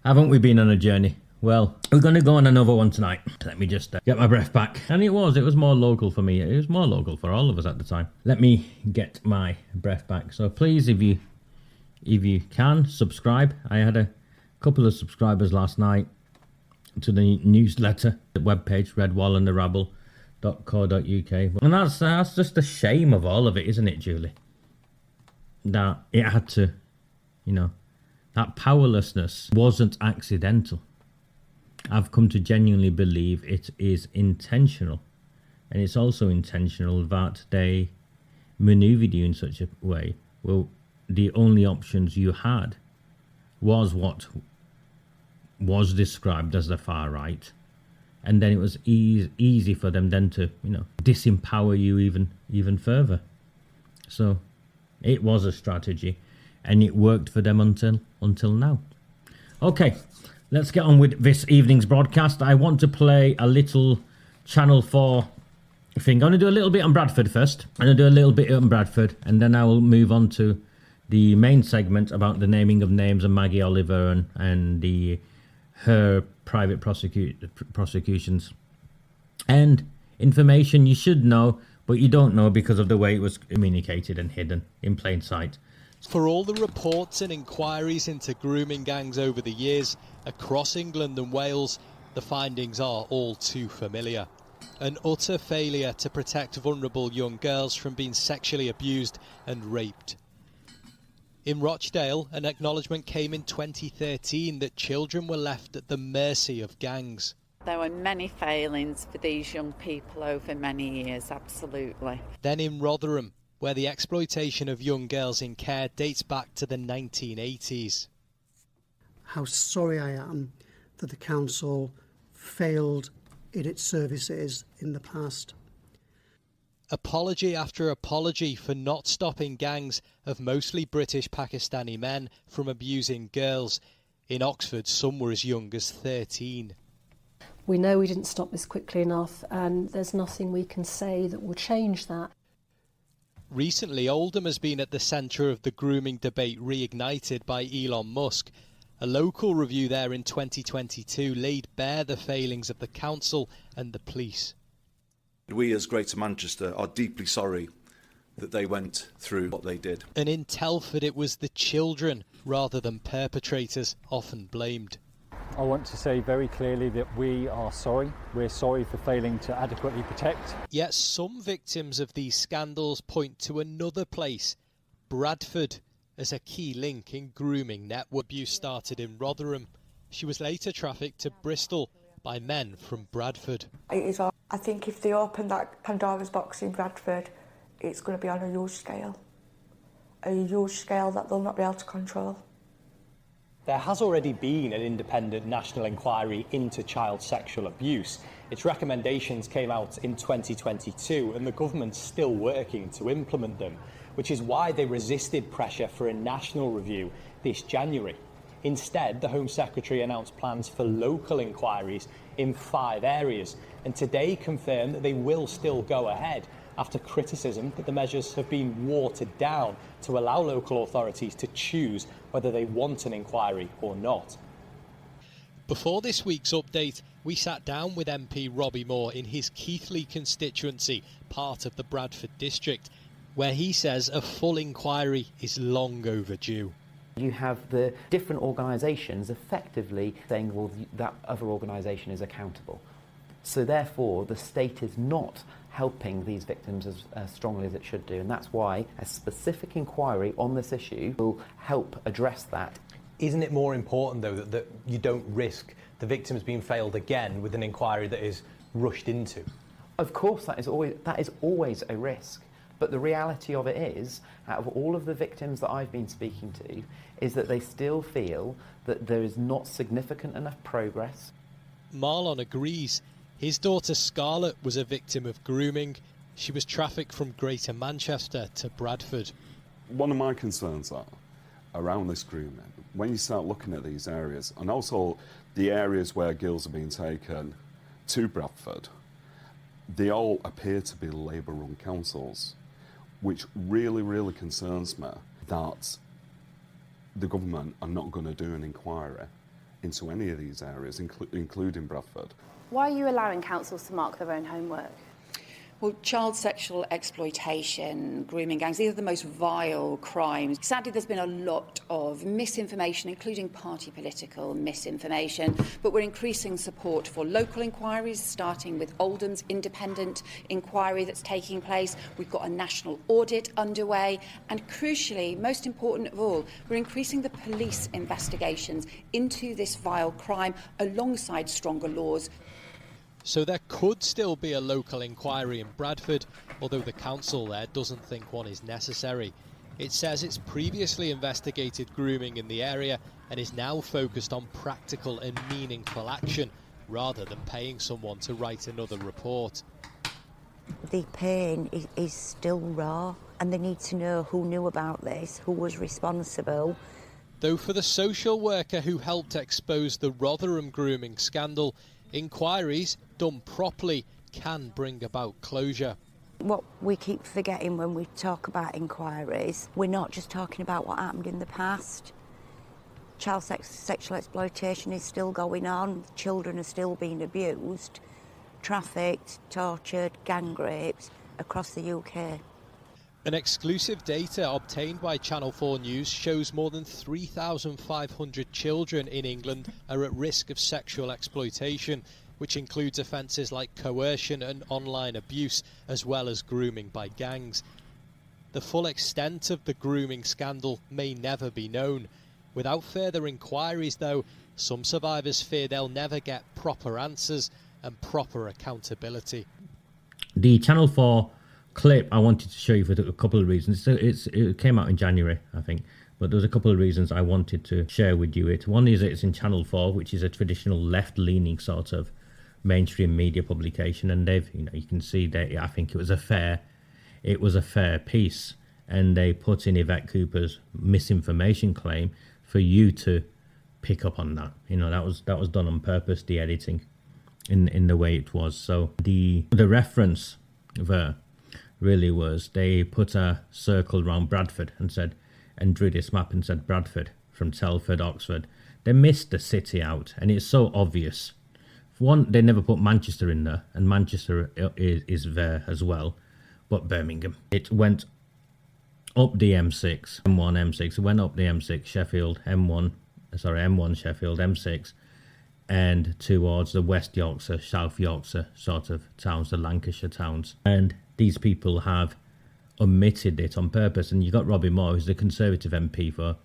Haven't we been on a journey? Well, we're going to go on another one tonight. Let me just get my breath back. And it was more local for me. It was more local for all of us at the time. Let me get my breath back. So please, if you can, subscribe. I had a couple of subscribers last night to the newsletter, the webpage, redwallandtherabble.co.uk. And that's just the shame of all of it, isn't it, Julie? That it had to, that powerlessness wasn't accidental. I've come to genuinely believe it is intentional. And it's also intentional that they maneuvered you in such a way. Well, the only options you had was what was described as the far right. And then it was easy for them then to, disempower you even further. So it was a strategy, and it worked for them until now. Okay, let's get on with this evening's broadcast. I want to play a little Channel 4 thing. I'm going to do a little bit on Bradford first. I'm going to do a little bit on Bradford, and then I will move on to the main segment about the naming of names and Maggie Oliver and her private prosecutions. And information you should know, but you don't know because of the way it was communicated and hidden in plain sight. For all the reports and inquiries into grooming gangs over the years, across England and Wales, the findings are all too familiar. An utter failure to protect vulnerable young girls from being sexually abused and raped. In Rochdale, an acknowledgement came in 2013 that children were left at the mercy of gangs. There were many failings for these young people over many years, absolutely. Then in Rotherham, where the exploitation of young girls in care dates back to the 1980s. How sorry I am that the council failed in its services in the past. Apology after apology for not stopping gangs of mostly British Pakistani men from abusing girls. In Oxford, some were as young as 13. We know we didn't stop this quickly enough, and there's nothing we can say that will change that. Recently, Oldham has been at the centre of the grooming debate reignited by Elon Musk. A local review there in 2022 laid bare the failings of the council and the police. We as Greater Manchester are deeply sorry that they went through what they did. And in Telford it was the children rather than perpetrators often blamed. I want to say very clearly that we are sorry. We're sorry for failing to adequately protect. Yet some victims of these scandals point to another place, Bradford, as a key link in grooming network. Abuse started in Rotherham. She was later trafficked to Bristol by men from Bradford. I think if they open that Pandora's box in Bradford, it's going to be on a huge scale that they'll not be able to control. There has already been an independent national inquiry into child sexual abuse. Its recommendations came out in 2022 and the government's still working to implement them, which is why they resisted pressure for a national review this January. Instead, the Home Secretary announced plans for local inquiries in 5 areas and today confirmed that they will still go ahead after criticism that the measures have been watered down to allow local authorities to choose whether they want an inquiry or not. Before this week's update, we sat down with MP Robbie Moore in his Keighley constituency, part of the Bradford district, where he says a full inquiry is long overdue. You have the different organisations effectively saying, well, that other organisation is accountable. So therefore, the state is not helping these victims as strongly as it should do. And that's why a specific inquiry on this issue will help address that. Isn't it more important, though, that you don't risk the victims being failed again with an inquiry that is rushed into? Of course, that is always a risk. But the reality of it is, out of all of the victims that I've been speaking to, is that they still feel that there is not significant enough progress. Marlon agrees. His daughter Scarlett was a victim of grooming. She was trafficked from Greater Manchester to Bradford. One of my concerns are around this grooming, when you start looking at these areas, and also the areas where girls are being taken to Bradford, they all appear to be Labour-run councils, which really, really concerns me that the government are not going to do an inquiry into any of these areas, including Bradford. Why are you allowing councils to mark their own homework? Well, child sexual exploitation, grooming gangs, these are the most vile crimes. Sadly, there's been a lot of misinformation, including party political misinformation, but we're increasing support for local inquiries, starting with Oldham's independent inquiry that's taking place. We've got a national audit underway, and crucially, most important of all, we're increasing the police investigations into this vile crime alongside stronger laws. So there could still be a local inquiry in Bradford, although the council there doesn't think one is necessary. It says it's previously investigated grooming in the area and is now focused on practical and meaningful action rather than paying someone to write another report. The pain is still raw, and they need to know who knew about this, who was responsible. Though for the social worker who helped expose the Rotherham grooming scandal, inquiries done properly can bring about closure. What we keep forgetting when we talk about inquiries, we're not just talking about what happened in the past. Child sexual exploitation is still going on, children are still being abused, trafficked, tortured, gang rapes across the UK. An exclusive data obtained by Channel 4 News shows more than 3,500 children in England are at risk of sexual exploitation, which includes offences like coercion and online abuse, as well as grooming by gangs. The full extent of the grooming scandal may never be known. Without further inquiries, though, some survivors fear they'll never get proper answers and proper accountability. The Channel 4 clip I wanted to show you for a couple of reasons. It came out in January, I think, but there's a couple of reasons I wanted to share with you it. One is it's in Channel 4, which is a traditional left-leaning sort of mainstream media publication, and they've, you can see that I think it was a fair piece, and they put in Yvette Cooper's misinformation claim for you to pick up on that. That was done on purpose, the editing in the way it was. So the reference there really was, they put a circle around Bradford and drew this map and said Bradford from Telford, Oxford. They missed the city out, and it's so obvious. For one, they never put Manchester in there, and Manchester is there as well, but Birmingham. It went up the M6, M6, it went up the M6, Sheffield, M1 Sheffield, M6, and towards the West Yorkshire, South Yorkshire sort of towns, the Lancashire towns. And these people have omitted it on purpose. And you got Robbie Moore, who's the Conservative MP for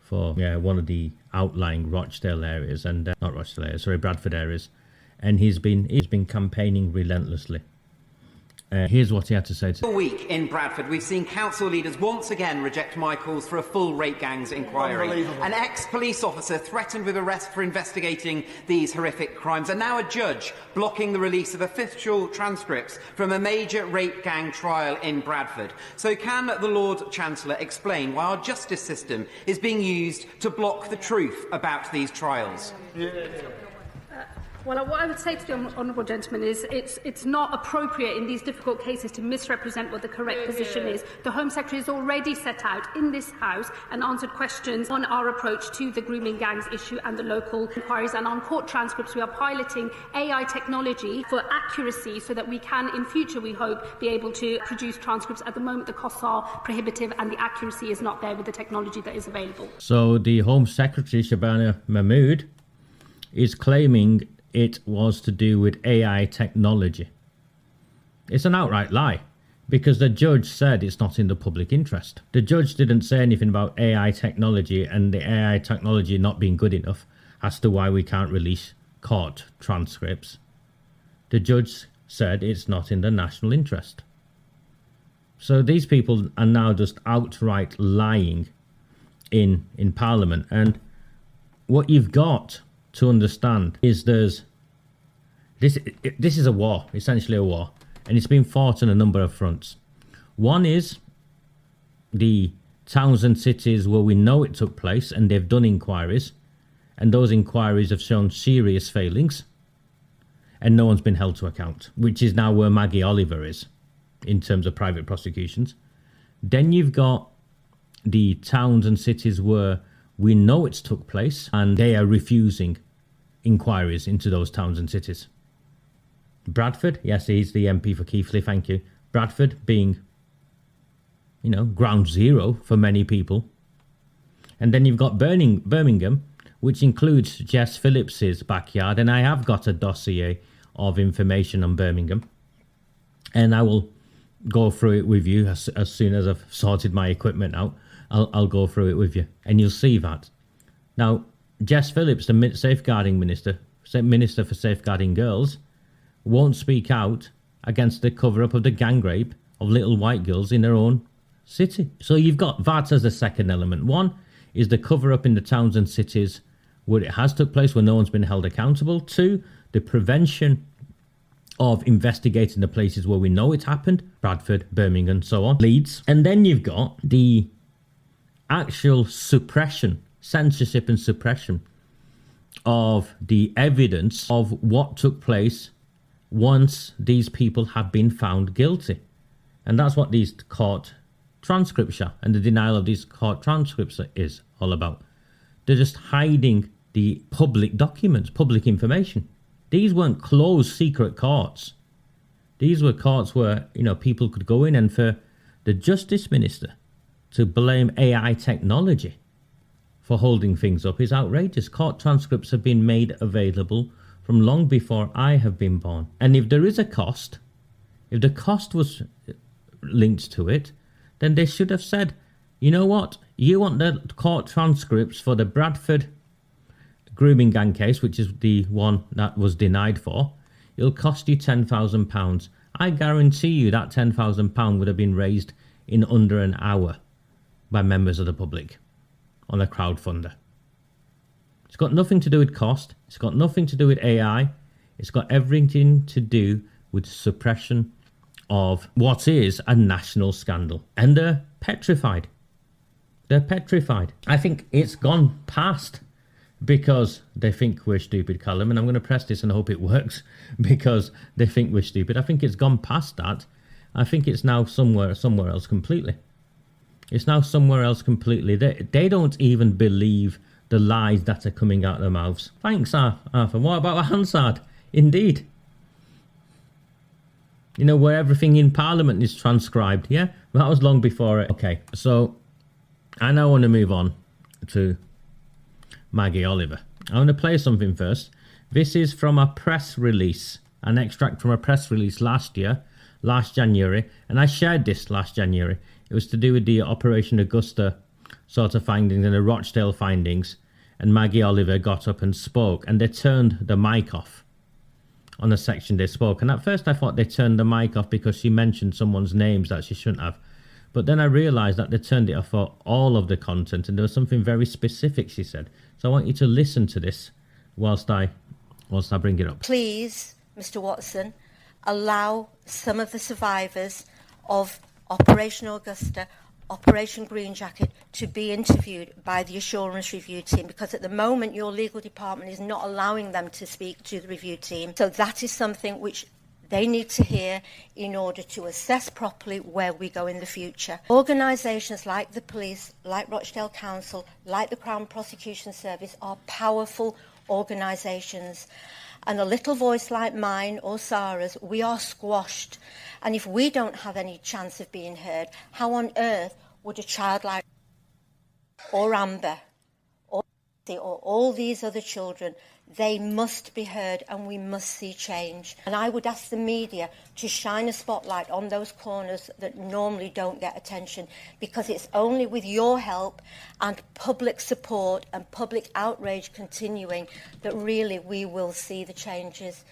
one of the outlying Rochdale areas, and not Rochdale areas, sorry, Bradford areas, and he's been campaigning relentlessly. Here's what he had to say. All week in Bradford, we've seen council leaders once again reject my calls for a full rape gangs inquiry. An ex-police officer threatened with arrest for investigating these horrific crimes, and now a judge blocking the release of official transcripts from a major rape gang trial in Bradford. So can the Lord Chancellor explain why our justice system is being used to block the truth about these trials? Well, what I would say to the honourable gentleman is it's not appropriate in these difficult cases to misrepresent what the correct position is. The Home Secretary has already set out in this House and answered questions on our approach to the grooming gangs issue and the local inquiries. And on court transcripts, we are piloting AI technology for accuracy so that we can, in future, we hope, be able to produce transcripts. At the moment, the costs are prohibitive and the accuracy is not there with the technology that is available. So the Home Secretary, Shabana Mahmood, is claiming it was to do with AI technology. It's an outright lie, because the judge said it's not in the public interest. The judge didn't say anything about AI technology and the AI technology not being good enough as to why we can't release court transcripts. The judge said it's not in the national interest. So these people are now just outright lying in Parliament. And what you've got to understand is this is a war, essentially a war, and it's been fought on a number of fronts. One is the towns and cities where we know it took place, and they've done inquiries, and those inquiries have shown serious failings, and no one's been held to account, which is now where Maggie Oliver is in terms of private prosecutions. Then you've got the towns and cities where We know it's took place, and they are refusing inquiries into those towns and cities. Bradford, yes, he's the MP for Keighley, thank you. Bradford being, ground zero for many people. And then you've got Birmingham, which includes Jess Phillips's backyard, and I have got a dossier of information on Birmingham, and I will go through it with you as soon as I've sorted my equipment out. I'll go through it with you, and you'll see that. Now, Jess Phillips, the safeguarding minister for safeguarding girls, won't speak out against the cover-up of the gang rape of little white girls in her own city. So you've got that as the second element. One is the cover-up in the towns and cities where it has took place, where no one's been held accountable. Two, the prevention of investigating the places where we know it happened, Bradford, Birmingham, so on, Leeds. And then you've got the actual suppression, censorship and suppression of the evidence of what took place once these people have been found guilty. And that's what these court transcripts are, and the denial of these court transcripts is all about. They're just hiding the public documents, public information. These weren't closed secret courts. These were courts where, people could go in, and for the Justice Minister to blame AI technology for holding things up is outrageous. Court transcripts have been made available from long before I have been born. And if there is a cost, if the cost was linked to it, then they should have said, you know what, you want the court transcripts for the Bradford grooming gang case, which is the one that was denied for, it'll cost you £10,000. I guarantee you that £10,000 would have been raised in under an hour by members of the public on a crowdfunder. It's got nothing to do with cost. It's got nothing to do with AI. It's got everything to do with suppression of what is a national scandal. And they're petrified. They're petrified. I think it's gone past because they think we're stupid, Callum, and I'm going to press this and I hope it works because they think we're stupid. I think it's gone past that. I think it's now somewhere else completely. It's now somewhere else completely. They don't even believe the lies that are coming out of their mouths. Thanks, Arthur. What about Hansard? Indeed. Where everything in Parliament is transcribed, yeah? That was long before it. Okay, so I now want to move on to Maggie Oliver. I want to play something first. This is from a press release, an extract from a press release last January, and I shared this last January. It was to do with the Operation Augusta sort of findings and the Rochdale findings, and Maggie Oliver got up and spoke, and they turned the mic off on the section they spoke. And at first I thought they turned the mic off because she mentioned someone's names that she shouldn't have. But then I realised that they turned it off for all of the content, and there was something very specific she said. So I want you to listen to this whilst I bring it up. Please, Mr. Watson, allow some of the survivors of Operation Augusta, Operation Green Jacket, to be interviewed by the assurance review team, because at the moment your legal department is not allowing them to speak to the review team. So that is something which they need to hear in order to assess properly where we go in the future. Organisations like the police, like Rochdale Council, like the Crown Prosecution Service are powerful organisations. And a little voice like mine or Sarah's, we are squashed. And if we don't have any chance of being heard, how on earth would a child like or Amber or all these other children, they must be heard and we must see change. And I would ask the media to shine a spotlight on those corners that normally don't get attention, because it's only with your help and public support and public outrage continuing that really we will see the changes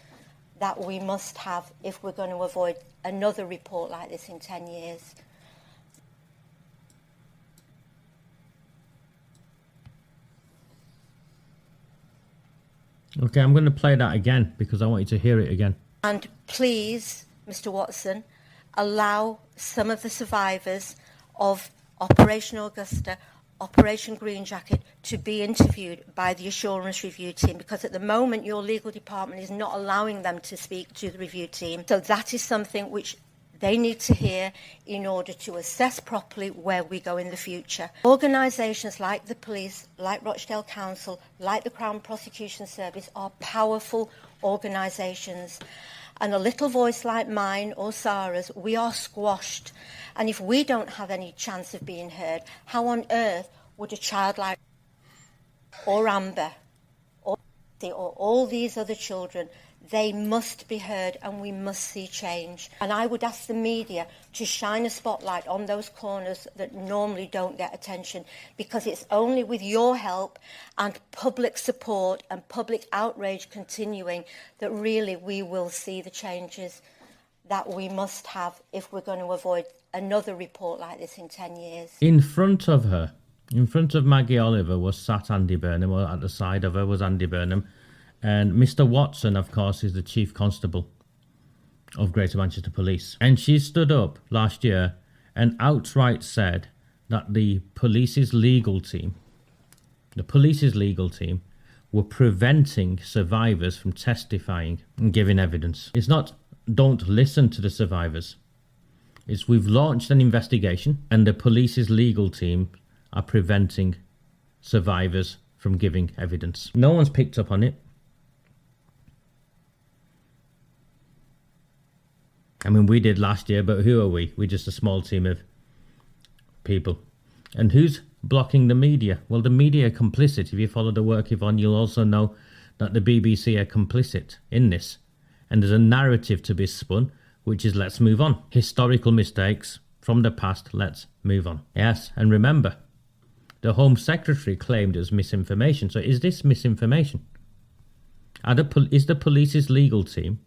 that we must have if we're going to avoid another report like this in 10 years. Okay, I'm going to play that again because I want you to hear it again. And please, Mr. Watson, allow some of the survivors of Operation Augusta, Operation Green Jacket, to be interviewed by the assurance review team, because at the moment your legal department is not allowing them to speak to the review team. So that is something which they need to hear in order to assess properly where we go in the future. Organisations like the police, like Rochdale Council, like the Crown Prosecution Service are powerful organisations. And a little voice like mine or Sarah's, we are squashed. And if we don't have any chance of being heard, how on earth would a child like or Amber or all these other children? They must be heard and we must see change. And I would ask the media to shine a spotlight on those corners that normally don't get attention, because it's only with your help and public support and public outrage continuing that really we will see the changes that we must have if we're going to avoid another report like this in 10 years. In front of her, in front of Maggie Oliver was sat Andy Burnham, or at the side of her was Andy Burnham. And Mr. Watson, of course, is the Chief Constable of Greater Manchester Police. And she stood up last year and outright said that the police's legal team were preventing survivors from testifying and giving evidence. It's not don't listen to the survivors. It's we've launched an investigation and the police's legal team are preventing survivors from giving evidence. No one's picked up on it. I mean, we did last year, but who are we? We're just a small team of people. And who's blocking the media? Well, the media are complicit. If you follow the work, Yvonne, you'll also know that the BBC are complicit in this. And there's a narrative to be spun, which is let's move on. Historical mistakes from the past, let's move on. Yes, and remember, the Home Secretary claimed it was misinformation. So is this misinformation? Is the police's legal team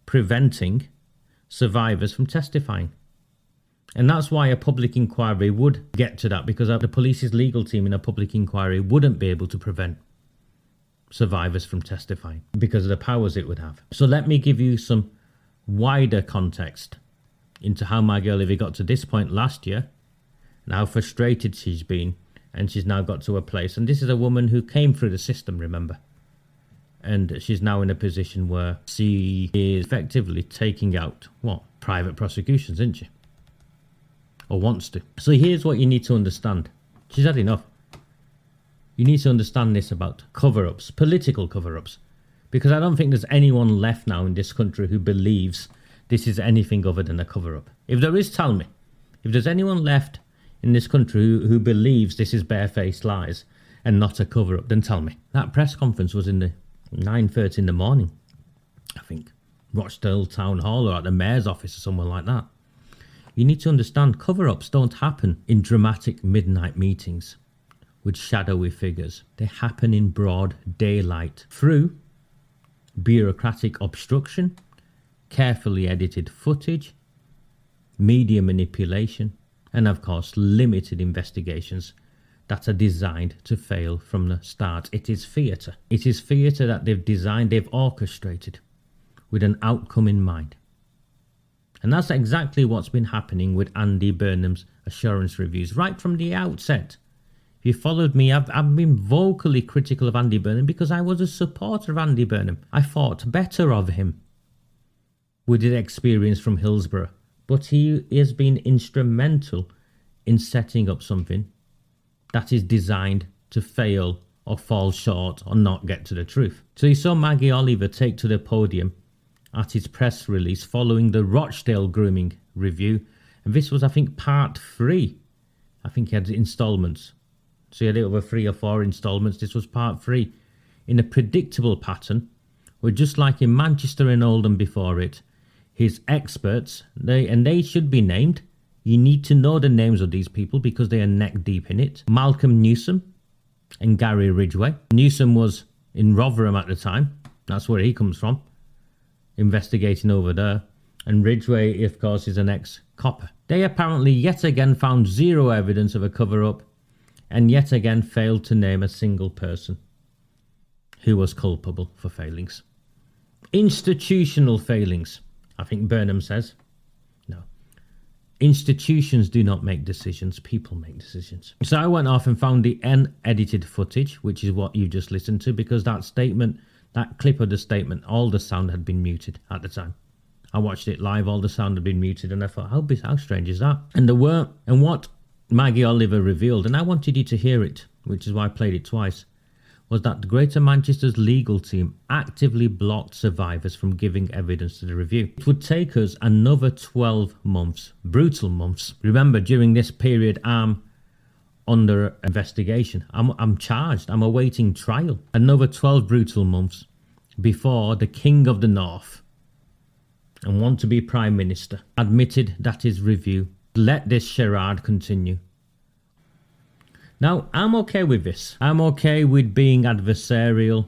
preventing survivors from testifying? And that's why a public inquiry would get to that, because the police's legal team in a public inquiry wouldn't be able to prevent survivors from testifying because of the powers it would have. So let me give you some wider context into how Maggie Oliver got to this point last year and how frustrated she's been, and she's now got to a place. And this is a woman who came through the system, remember. And she's now in a position where she is effectively taking out, private prosecutions, isn't she? Or wants to. So here's what you need to understand. She's had enough. You need to understand this about cover-ups, political cover-ups. Because I don't think there's anyone left now in this country who believes this is anything other than a cover-up. If there is, tell me. If there's anyone left in this country who believes this is barefaced lies and not a cover-up, then tell me. That press conference was in the 9:30 in the morning, I think. Rochdale Town Hall or at the Mayor's office or somewhere like that. You need to understand cover-ups don't happen in dramatic midnight meetings with shadowy figures. They happen in broad daylight through bureaucratic obstruction, carefully edited footage, media manipulation, and of course limited investigations that are designed to fail from the start. It is theatre. It is theatre that they've designed, they've orchestrated with an outcome in mind. And that's exactly what's been happening with Andy Burnham's assurance reviews right from the outset. If you followed me, I've been vocally critical of Andy Burnham because I was a supporter of Andy Burnham. I thought better of him with his experience from Hillsborough. But he has been instrumental in setting up something that is designed to fail or fall short or not get to the truth. So you saw Maggie Oliver take to the podium at his press release following the Rochdale Grooming review. And this was, I think, part 3. I think he had installments. So he had over 3 or 4 installments. This was part 3. In a predictable pattern, where just like in Manchester and Oldham before it, his experts, they should be named. You need to know the names of these people because they are neck deep in it. Malcolm Newsom and Gary Ridgway. Newsom was in Rotherham at the time. That's where he comes from, investigating over there. And Ridgway, of course, is an ex-copper. They apparently yet again found zero evidence of a cover-up and yet again failed to name a single person who was culpable for failings. Institutional failings, I think Burnham says. No. Institutions do not make decisions, people make decisions. So I went off and found the unedited footage, which is what you just listened to, because that statement, that clip of the statement, all the sound had been muted at the time. I watched it live, all the sound had been muted, and I thought, how strange is that? And what Maggie Oliver revealed, and I wanted you to hear it, which is why I played it twice, was that Greater Manchester's legal team actively blocked survivors from giving evidence to the review. It would take us another 12 months, brutal months. Remember, during this period, I'm under investigation. I'm charged. I'm awaiting trial. Another 12 brutal months before the King of the North, and want to be Prime Minister, admitted that his review let this charade continue. Now, I'm okay with this. I'm okay with being adversarial.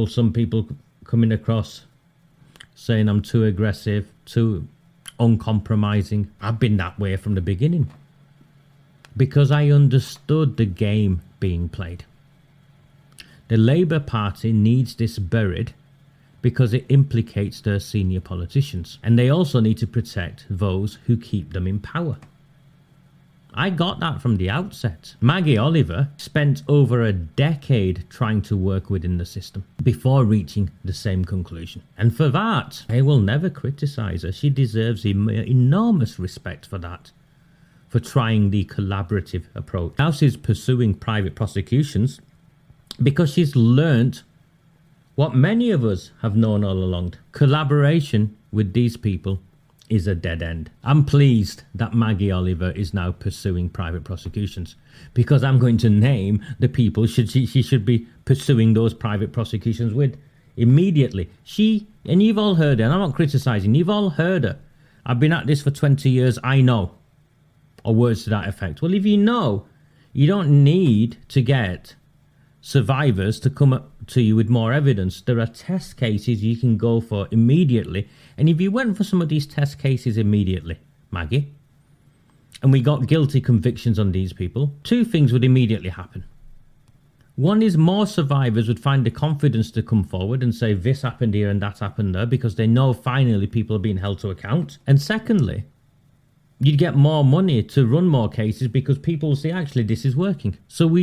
Some people coming across saying I'm too aggressive, too uncompromising. I've been that way from the beginning because I understood the game being played. The Labour Party needs this buried because it implicates their senior politicians, and they also need to protect those who keep them in power. I got that from the outset. Maggie Oliver spent over a decade trying to work within the system before reaching the same conclusion. And for that, I will never criticise her. She deserves enormous respect for that, for trying the collaborative approach. Now she's pursuing private prosecutions because she's learnt what many of us have known all along. Collaboration with these people is a dead end. I'm pleased that Maggie Oliver is now pursuing private prosecutions, because I'm going to name the people she should be pursuing those private prosecutions with immediately. And you've all heard her, and I'm not criticising, you've all heard her. I've been at this for 20 years, I know. Or words to that effect. Well, if you know, you don't need to get survivors to come up to you with more evidence. There are test cases you can go for immediately. And if you went for some of these test cases immediately, Maggie, and we got guilty convictions on these people, two things would immediately happen. One is more survivors would find the confidence to come forward and say this happened here and that happened there, because they know finally people are being held to account. And secondly, you'd get more money to run more cases because people will say, actually, this is working. So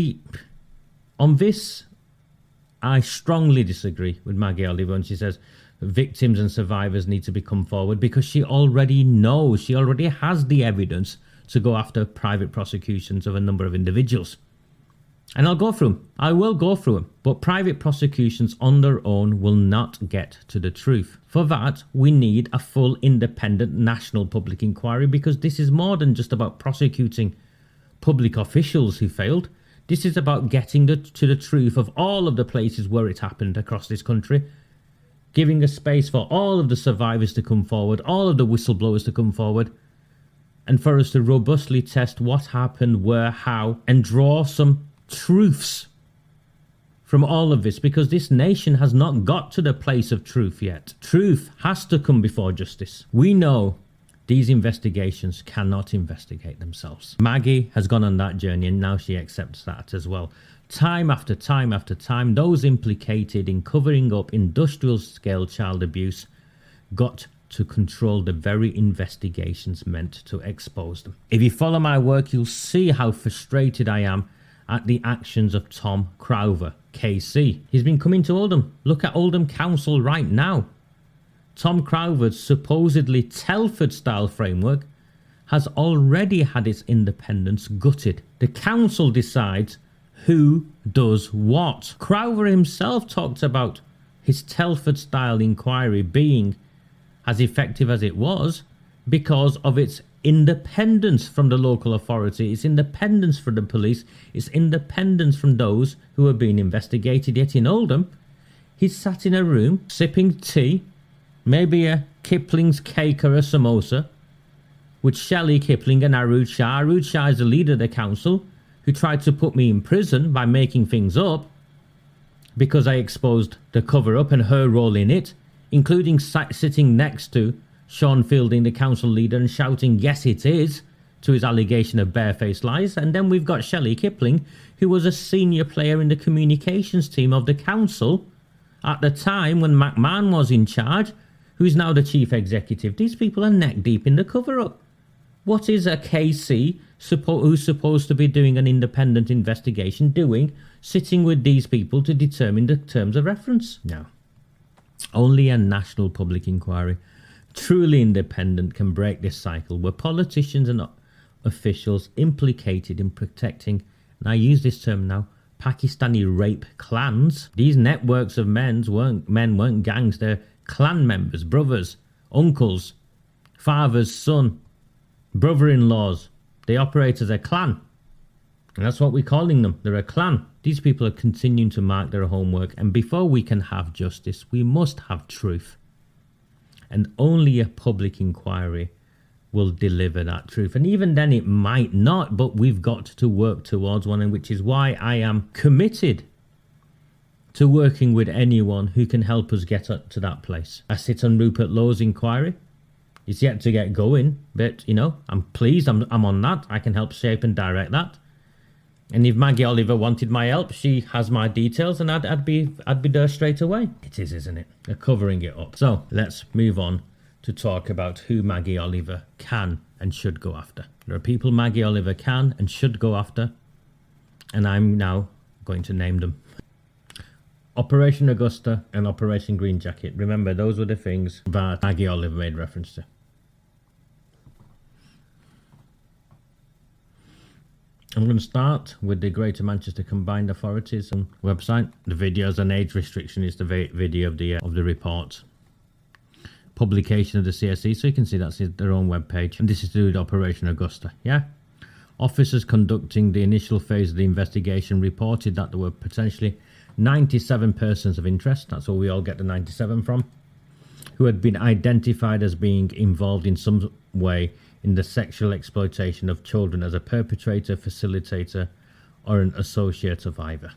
on this, I strongly disagree with Maggie Oliver when she says victims and survivors need to come forward, because she already knows, she already has the evidence to go after private prosecutions of a number of individuals. And I'll go through them. I will go through them. But private prosecutions on their own will not get to the truth. For that, we need a full independent national public inquiry, because this is more than just about prosecuting public officials who failed. This is about getting to the truth of all of the places where it happened across this country, giving a space for all of the survivors to come forward, all of the whistleblowers to come forward, and for us to robustly test what happened, where, how, and draw some truths from all of this, because this nation has not got to the place of truth yet. Truth has to come before justice. We know these investigations cannot investigate themselves. Maggie has gone on that journey, and now she accepts that as well. Time after time after time, those implicated in covering up industrial-scale child abuse got to control the very investigations meant to expose them. If you follow my work, you'll see how frustrated I am at the actions of Tom Crowther, KC. He's been coming to Oldham. Look at Oldham Council right now. Tom Crowther's supposedly Telford-style framework has already had its independence gutted. The council decides who does what. Crowther himself talked about his Telford-style inquiry being as effective as it was because of its independence from the local authority, its independence from the police, its independence from those who are being investigated. Yet in Oldham, he's sat in a room sipping tea, maybe a Kipling's cake or a samosa, with Shelley Kipling and Arood Shah. Arood Shah is the leader of the council who tried to put me in prison by making things up because I exposed the cover-up and her role in it, including sitting next to Sean Fielding, the council leader, and shouting, yes, it is, to his allegation of barefaced lies. And then we've got Shelley Kipling, who was a senior player in the communications team of the council at the time when McMahon was in charge, who's now the chief executive. These people are neck deep in the cover-up. What is a KC who's supposed to be doing an independent investigation doing, sitting with these people to determine the terms of reference? Now, Only a national public inquiry, truly independent, can break this cycle where politicians and officials implicated in protecting, and I use this term now, Pakistani rape clans. These networks of men weren't gangs, they're clan members, brothers, uncles, father's son, brother-in-laws. They operate as a clan. And that's what we're calling them. They're a clan. These people are continuing to mark their homework. And before we can have justice, we must have truth. And only a public inquiry will deliver that truth. And even then it might not, but we've got to work towards one, and which is why I am committed to working with anyone who can help us get up to that place. I sit on Rupert Lowe's inquiry. It's yet to get going, but you know, I'm pleased I'm on that. I can help shape and direct that. And if Maggie Oliver wanted my help, she has my details, and I'd be there straight away. It is, isn't it? They're covering it up. So let's move on to talk about who Maggie Oliver can and should go after. There are people Maggie Oliver can and should go after, and I'm now going to name them. Operation Augusta and Operation Green Jacket. Remember, those were the things that Maggie Oliver made reference to. I'm going to start with the Greater Manchester Combined Authorities website. The videos and age restriction is the video of the report. Publication of the CSE, so you can see that's their own webpage. And this is to do with Operation Augusta, yeah? Officers conducting the initial phase of the investigation reported that there were potentially 97 persons of interest, that's where we all get the 97 from, who had been identified as being involved in some way in the sexual exploitation of children as a perpetrator, facilitator, or an associate of either.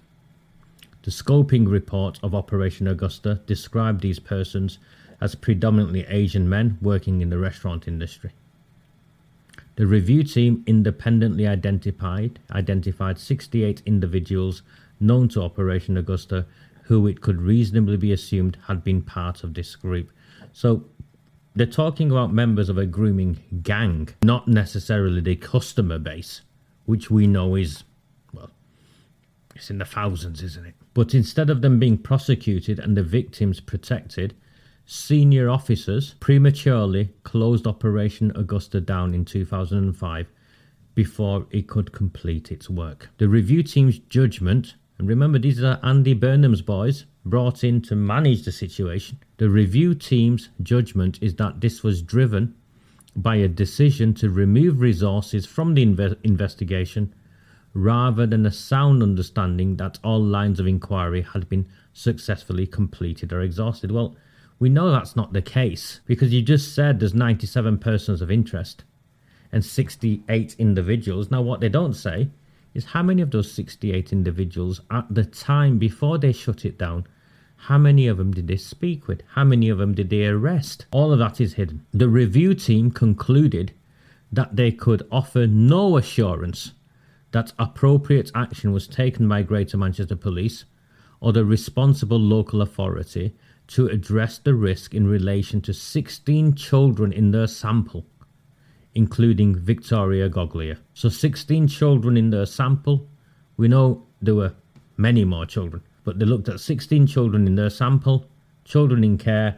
The scoping report of Operation Augusta described these persons as predominantly Asian men working in the restaurant industry. The review team independently identified 68 individuals known to Operation Augusta who it could reasonably be assumed had been part of this group. So they're talking about members of a grooming gang, not necessarily the customer base, which we know is, well, it's in the thousands, isn't it? But instead of them being prosecuted and the victims protected, senior officers prematurely closed Operation Augusta down in 2005 before it could complete its work. The review team's judgment, and remember these are Andy Burnham's boys, brought in to manage the situation. The review team's judgment is that this was driven by a decision to remove resources from the investigation rather than a sound understanding that all lines of inquiry had been successfully completed or exhausted. Well, we know that's not the case because you just said there's 97 persons of interest and 68 individuals. Now what they don't say is how many of those 68 individuals at the time before they shut it down, how many of them did they speak with? How many of them did they arrest? All of that is hidden. The review team concluded that they could offer no assurance that appropriate action was taken by Greater Manchester Police or the responsible local authority to address the risk in relation to 16 children in their sample, including Victoria Agoglia. So 16 children in their sample. We know there were many more children, but they looked at 16 children in their sample, children in care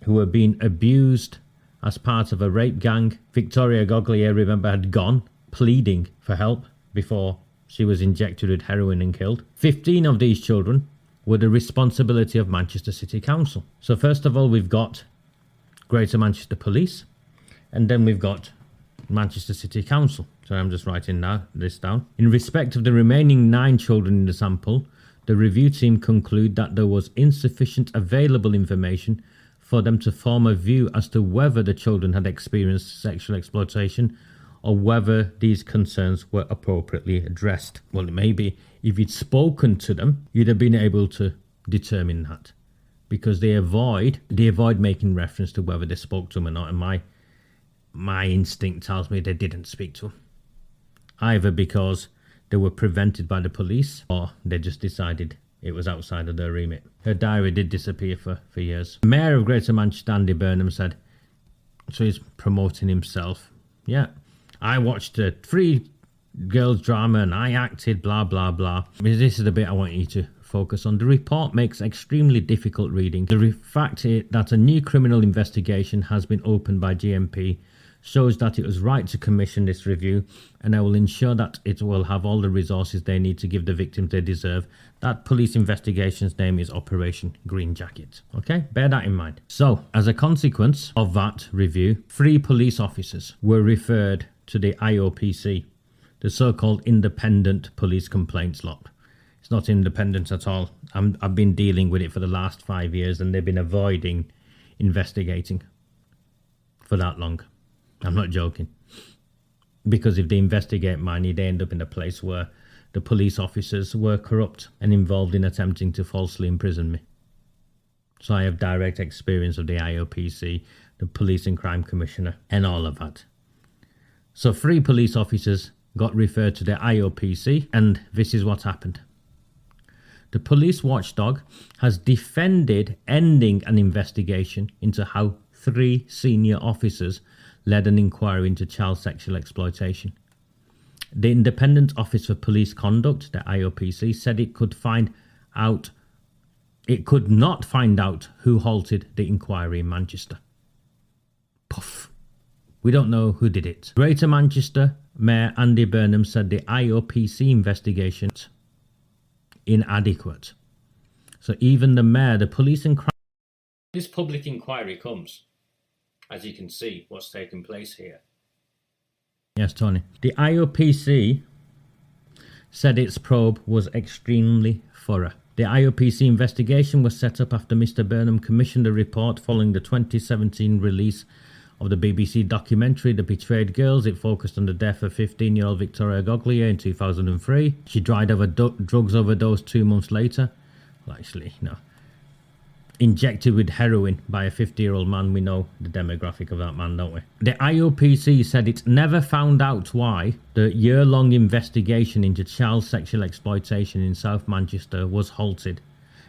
who were being abused as part of a rape gang. Victoria Agoglia, remember, had gone pleading for help before she was injected with heroin and killed. 15 of these children were the responsibility of Manchester City Council. So first of all, we've got Greater Manchester Police, and then we've got Manchester City Council. So I'm just writing this down. In respect of the remaining 9 children in the sample, the review team conclude that there was insufficient available information for them to form a view as to whether the children had experienced sexual exploitation or whether these concerns were appropriately addressed. Well, maybe if you'd spoken to them, you'd have been able to determine that, because they avoid making reference to whether they spoke to them or not. And my instinct tells me they didn't speak to them, either because they were prevented by the police or they just decided it was outside of their remit. Her diary did disappear for years. Mayor of Greater Manchester, Andy Burnham, said, so he's promoting himself. Yeah, I watched a 3 girls drama and I acted, blah, blah, blah. This is the bit I want you to focus on. The report makes extremely difficult reading. The fact that a new criminal investigation has been opened by GMP shows that it was right to commission this review, and I will ensure that it will have all the resources they need to give the victims they deserve. That police investigation's name is Operation Green Jacket. Okay, bear that in mind. So, as a consequence of that review, 3 police officers were referred to the IOPC, the so-called Independent Police Complaints Lot. It's not independent at all. I've been dealing with it for the last 5 years, and they've been avoiding investigating for that long. I'm not joking. Because if they investigate money, they end up in a place where the police officers were corrupt and involved in attempting to falsely imprison me. So I have direct experience of the IOPC, the Police and Crime Commissioner, and all of that. So 3 police officers got referred to the IOPC, and this is what happened. The police watchdog has defended ending an investigation into how 3 senior officers led an inquiry into child sexual exploitation. The Independent Office for Police Conduct, the IOPC, said it could not find out who halted the inquiry in Manchester. Puff. We don't know who did it. Greater Manchester Mayor Andy Burnham said the IOPC investigation inadequate. So even the mayor, the police and crime... This public inquiry comes, as you can see, what's taking place here. Yes, Tony. The IOPC said its probe was extremely thorough. The IOPC investigation was set up after Mr. Burnham commissioned a report following the 2017 release of the BBC documentary The Betrayed Girls. It focused on the death of 15-year-old Victoria Agoglia in 2003. She died of a drugs overdose 2 months later. Well, actually, no. Injected with heroin by a 50-year-old man. We know the demographic of that man, don't we? The IOPC said it never found out why the year-long investigation into child sexual exploitation in South Manchester was halted,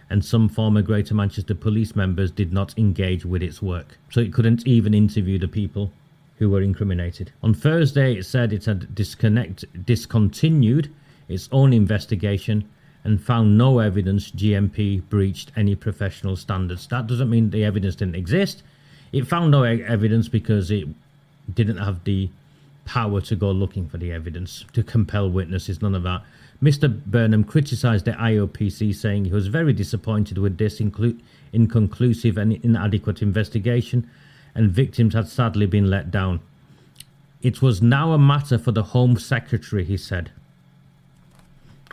and some former Greater Manchester police members did not engage with its work. So it couldn't even interview the people who were incriminated. On Thursday, it said it had discontinued its own investigation and found no evidence GMP breached any professional standards. That doesn't mean the evidence didn't exist. It found no evidence because it didn't have the power to go looking for the evidence, to compel witnesses, none of that. Mr. Burnham criticised the IOPC, saying he was very disappointed with this inconclusive and inadequate investigation, and victims had sadly been let down. It was now a matter for the Home Secretary, he said.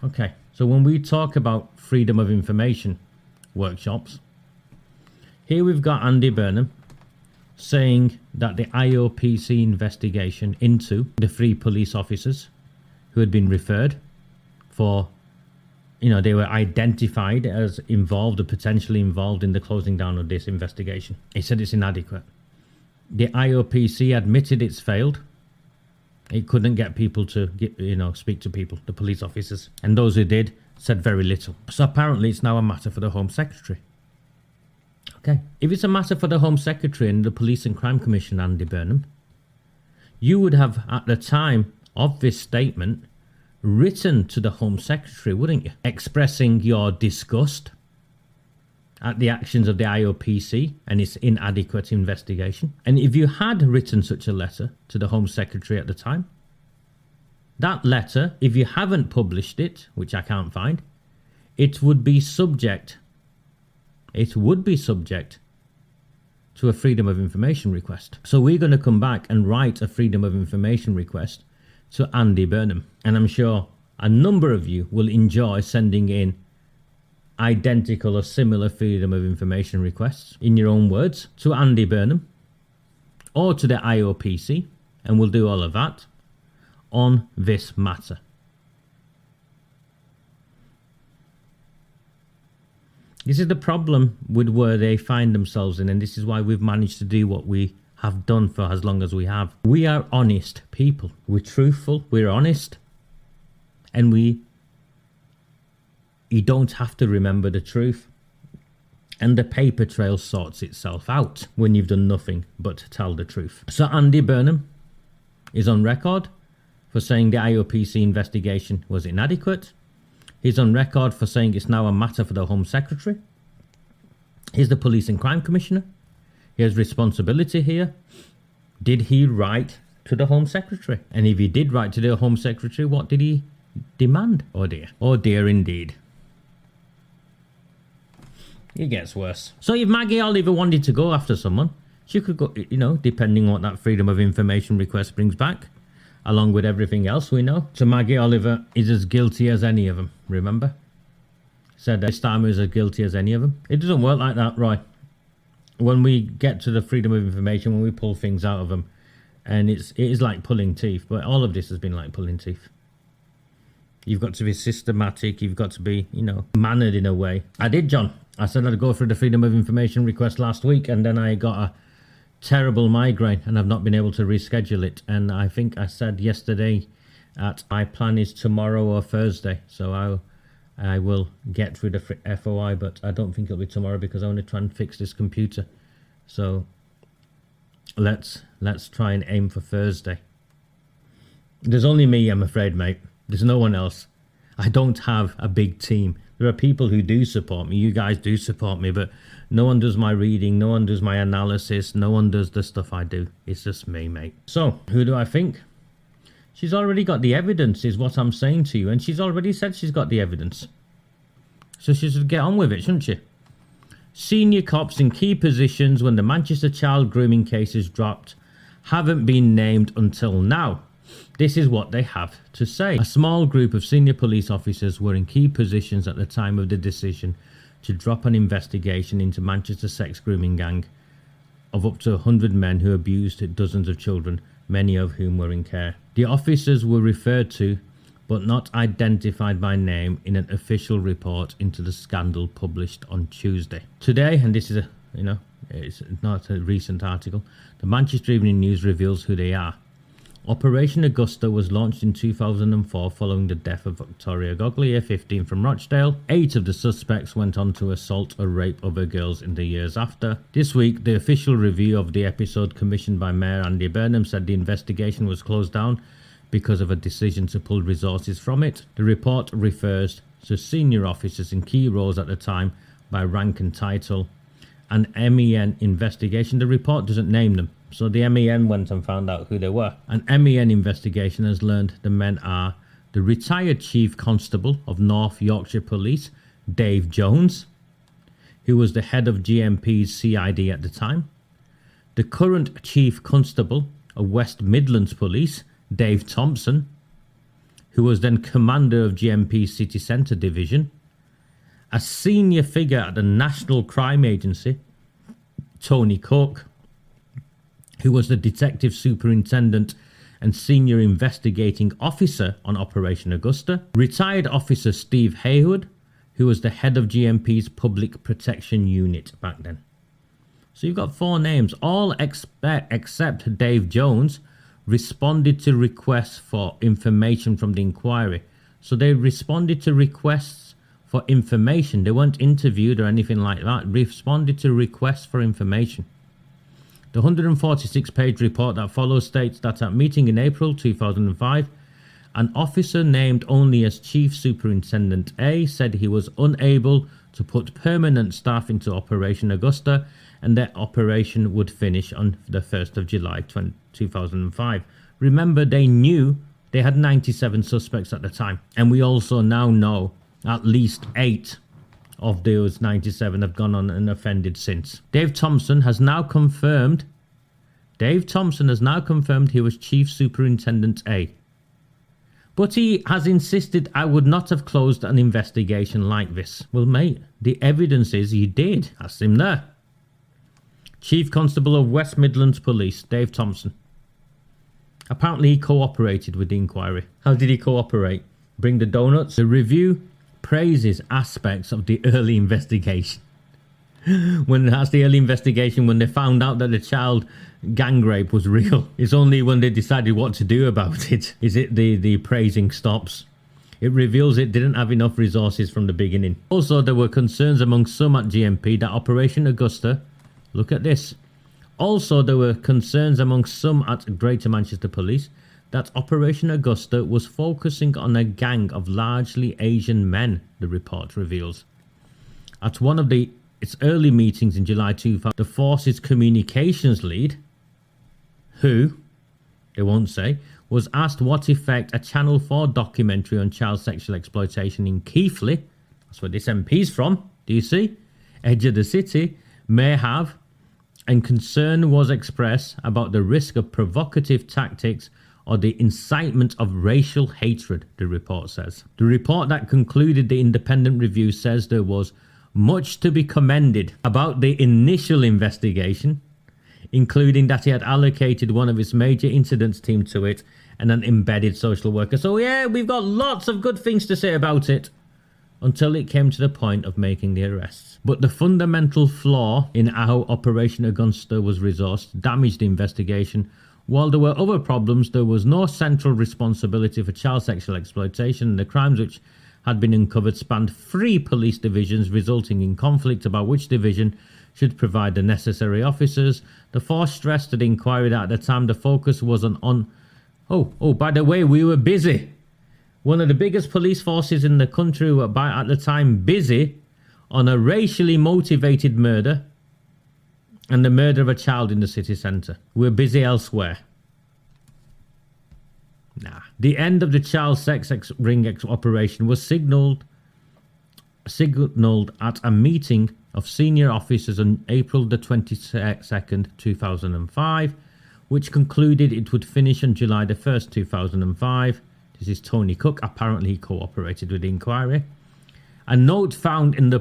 Okay. So when we talk about freedom of information workshops, here we've got Andy Burnham saying that the IOPC investigation into the 3 police officers who had been referred for, they were identified as involved or potentially involved in the closing down of this investigation. He said it's inadequate. The IOPC admitted it's failed. It couldn't get people to speak to people, the police officers. And those who did said very little. So apparently it's now a matter for the Home Secretary. Okay. If it's a matter for the Home Secretary and the Police and Crime Commission, Andy Burnham, you would have, at the time of this statement, written to the Home Secretary, wouldn't you? Expressing your disgust at the actions of the IOPC and its inadequate investigation. And if you had written such a letter to the Home Secretary at the time, that letter, if you haven't published it, which I can't find, it would be subject to a Freedom of Information request. So we're going to come back and write a Freedom of Information request to Andy Burnham. And I'm sure a number of you will enjoy sending in identical or similar Freedom of Information requests in your own words to Andy Burnham or to the IOPC, and we'll do all of that on this matter. This is the problem with where they find themselves in, and this is why we've managed to do what we have done for as long as we have. We are honest people. We're truthful, we're honest, and you don't have to remember the truth. And the paper trail sorts itself out when you've done nothing but tell the truth. So Andy Burnham is on record for saying the IOPC investigation was inadequate. He's on record for saying it's now a matter for the Home Secretary. He's the Police and Crime Commissioner. He has responsibility here. Did he write to the Home Secretary? And if he did write to the Home Secretary, what did he demand? Oh dear. Oh dear indeed. It gets worse. So if Maggie Oliver wanted to go after someone, she could go, you know, depending on what that freedom of information request brings back, along with everything else we know. So Maggie Oliver is as guilty as any of them, remember? Said this time is as guilty as any of them. It doesn't work like that, Roy. When we get to the freedom of information, when we pull things out of them, and it is like pulling teeth, but all of this has been like pulling teeth. You've got to be systematic, you've got to be, you know, mannered in a way. I did, John. I said I'd go through the freedom of information request last week, and then I got a terrible migraine, and I've not been able to reschedule it. And I think I said yesterday that my plan is tomorrow or Thursday, so I will get through the FOI, but I don't think it'll be tomorrow because I want to try and fix this computer. So let's try and aim for Thursday. There's only me, I'm afraid, mate. There's no one else. I don't have a big team. There are people who do support me. You guys do support me, but no one does my reading. No one does my analysis. No one does the stuff I do. It's just me, mate. So who do I think? She's already got the evidence, is what I'm saying to you. And she's already said she's got the evidence. So she should get on with it, shouldn't she? Senior cops in key positions when the Manchester child grooming case is dropped haven't been named until now. This is what they have to say. A small group of senior police officers were in key positions at the time of the decision to drop an investigation into Manchester sex grooming gang of up to 100 men who abused dozens of children, many of whom were in care. The officers were referred to but not identified by name in an official report into the scandal published on Tuesday. Today, and this is it's not a recent article, the Manchester Evening News reveals who they are. Operation Augusta was launched in 2004 following the death of Victoria Agoglia, 15, from Rochdale. 8 of the suspects went on to assault or rape other girls in the years after. This week, the official review of the episode commissioned by Mayor Andy Burnham said the investigation was closed down because of a decision to pull resources from it. The report refers to senior officers in key roles at the time by rank and title. An MEN investigation. The report doesn't name them, so the MEN went and found out who they were. An MEN investigation has learned the men are the retired Chief Constable of North Yorkshire Police, Dave Jones, who was the head of GMP's CID at the time, the current Chief Constable of West Midlands Police, Dave Thompson, who was then commander of GMP's City Centre Division, a senior figure at the National Crime Agency, Tony Cook, who was the detective superintendent and senior investigating officer on Operation Augusta, retired officer Steve Haywood, who was the head of GMP's Public Protection Unit back then. So you've got 4 names, all except Dave Jones responded to requests for information from the inquiry. So they responded to requests for information. They weren't interviewed or anything like that. Responded to requests for information. The 146-page report that follows states that at meeting in April 2005, an officer named only as Chief Superintendent A said he was unable to put permanent staff into Operation Augusta and that operation would finish on the 1st of July 2005. Remember, they knew they had 97 suspects at the time. And we also now know at least 8 of those 97 have gone on and offended since. Dave Thompson has now confirmed he was Chief Superintendent A. But he has insisted I would not have closed an investigation like this. Well, mate, the evidence is you did. That's him there. Chief Constable of West Midlands Police, Dave Thompson. Apparently he cooperated with the inquiry. How did he cooperate? Bring the donuts? The review praises aspects of the early investigation. When that's the early investigation, when they found out that the child gang rape was real. It's only when they decided what to do about it is it the praising stops. It reveals it didn't have enough resources from the beginning. Also, there were concerns among some at GMP that Operation Augusta, look at this. Also, there were concerns among some at Greater Manchester Police that Operation Augusta was focusing on a gang of largely Asian men, the report reveals. At one of its early meetings in July 2000, the force's communications lead, who, they won't say, was asked what effect a Channel 4 documentary on child sexual exploitation in Keighley, that's where this MP's from, do you see, edge of the city, may have, and concern was expressed about the risk of provocative tactics or the incitement of racial hatred, the report says. The report that concluded the independent review says there was much to be commended about the initial investigation, including that he had allocated one of its major incidents team to it and an embedded social worker. So yeah, we've got lots of good things to say about it until it came to the point of making the arrests. But the fundamental flaw in how Operation Augusta was resourced damaged the investigation. While there were other problems, there was no central responsibility for child sexual exploitation, and the crimes which had been uncovered spanned 3 police divisions, resulting in conflict about which division should provide the necessary officers. The force stressed to the inquiry that at the time the focus was on by the way, we were busy. One of the biggest police forces in the country were at the time busy on a racially motivated murder and the murder of a child in the city centre. We're busy elsewhere. Nah. The end of the child sex ring operation was signalled at a meeting of senior officers on April the 22nd, 2005, which concluded it would finish on July the 1st, 2005. This is Tony Cook. Apparently he cooperated with the inquiry. A note found in the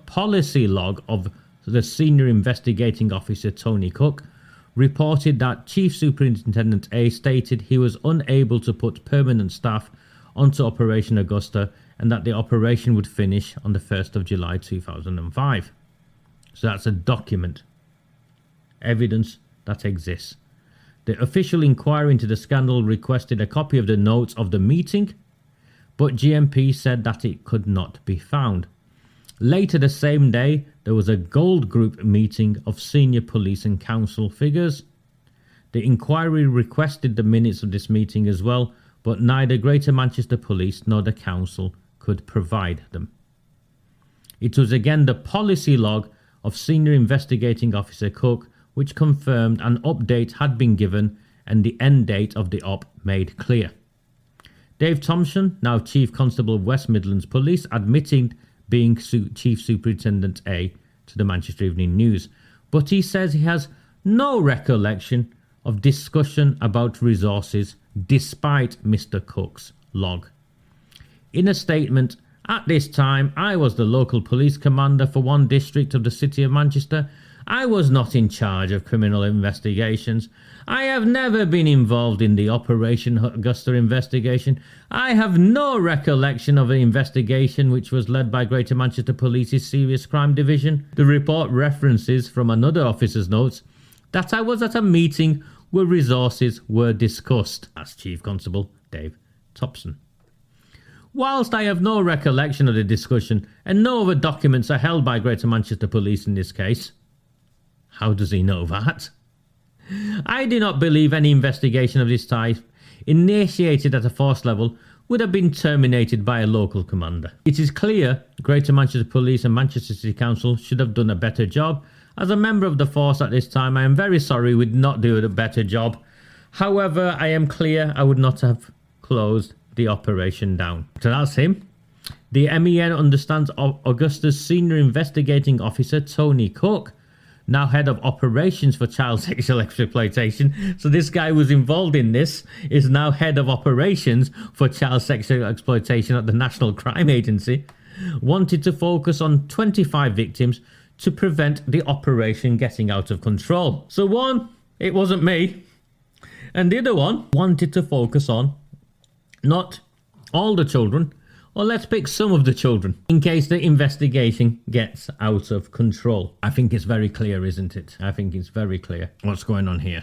policy log of the senior investigating officer, Tony Cook, reported that Chief Superintendent A stated he was unable to put permanent staff onto Operation Augusta and that the operation would finish on the 1st of July 2005. So that's a document. Evidence that exists. The official inquiry into the scandal requested a copy of the notes of the meeting, but GMP said that it could not be found. Later the same day, there was a Gold Group meeting of senior police and council figures. The inquiry requested the minutes of this meeting as well, but neither Greater Manchester Police nor the council could provide them. It was again the policy log of Senior Investigating Officer Cook which confirmed an update had been given and the end date of the op made clear. Dave Thompson, now Chief Constable of West Midlands Police, admitting being Chief Superintendent A to the Manchester Evening News, but he says he has no recollection of discussion about resources despite Mr. Cook's log. In a statement, at this time I was the local police commander for one district of the City of Manchester. I was not in charge of criminal investigations. I have never been involved in the Operation Augusta investigation. I have no recollection of an investigation which was led by Greater Manchester Police's Serious Crime Division. The report references from another officer's notes that I was at a meeting where resources were discussed. That's Chief Constable Dave Thompson. Whilst I have no recollection of the discussion and no other documents are held by Greater Manchester Police in this case, how does he know that? I do not believe any investigation of this type, initiated at a force level, would have been terminated by a local commander. It is clear Greater Manchester Police and Manchester City Council should have done a better job. As a member of the force at this time, I am very sorry we did not do a better job. However, I am clear I would not have closed the operation down. So that's him. The MEN understands Augusta's Senior Investigating Officer, Tony Cook, now head of operations for child sexual exploitation. So this guy was involved in this, is now head of operations for child sexual exploitation at the National Crime Agency, wanted to focus on 25 victims to prevent the operation getting out of control. So one, it wasn't me. And the other one wanted to focus on not all the children, or let's pick some of the children, in case the investigation gets out of control. I think it's very clear, isn't it? I think it's very clear what's going on here.